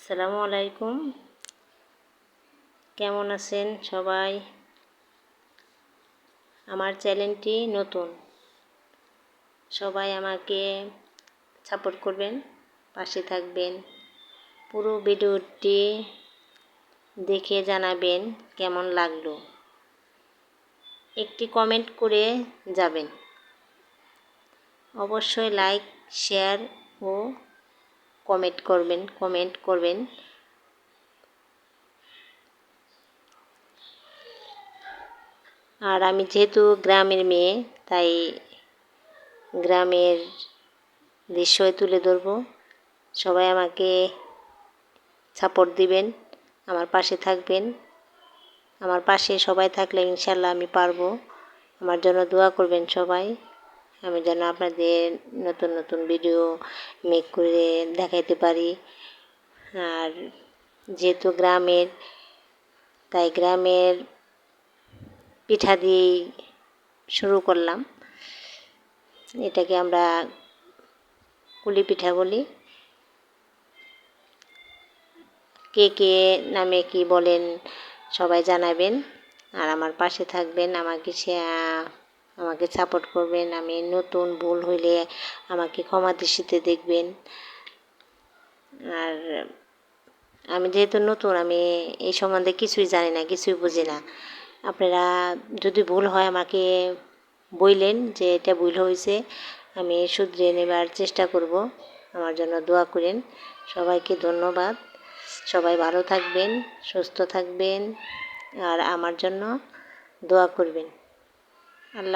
আসসালামু আলাইকুম। কেমন আছেন সবাই? আমার চ্যানেলটি নতুন, সবাই আমাকে সাপোর্ট করবেন, পাশে থাকবেন। পুরো ভিডিওটি দেখে জানাবেন কেমন লাগলো। একটি কমেন্ট করে যাবেন। অবশ্যই লাইক, শেয়ার ও কমেন্ট করবেন। আর আমি যেহেতু গ্রামের মেয়ে, তাই গ্রামের দৃশ্যই তুলে ধরব। সবাই আমাকে সাপোর্ট দিবেন, আমার পাশে থাকবেন। আমার পাশে সবাই থাকলে ইনশাল্লাহ আমি পারবো। আমার জন্য দোয়া করবেন সবাই, আমি যেন আপনাদের নতুন নতুন ভিডিও মেক করে দেখাইতে পারি। আর যেহেতু গ্রামের, তাই গ্রামের পিঠা দিয়েই শুরু করলাম। এটাকে আমরা কুলি পিঠা বলি। কে কে নামে কি বলেন সবাই জানাবেন। আর আমার পাশে থাকবেন, আমাকে সাপোর্ট করবেন। আমি নতুন, ভুল হইলে আমাকে ক্ষমা দৃষ্টিতে দেখবেন। আর আমি যেহেতু নতুন, আমি এই সম্বন্ধে কিছুই জানি না, কিছুই বুঝি না। আপনারা যদি ভুল হয় আমাকে বললেন যে এটা ভুল হয়েছে, আমি শুধরে নেবার চেষ্টা করব। আমার জন্য দোয়া করেন। সবাইকে ধন্যবাদ। সবাই ভালো থাকবেন, সুস্থ থাকবেন, আর আমার জন্য দোয়া করবেন। আল্লাহ।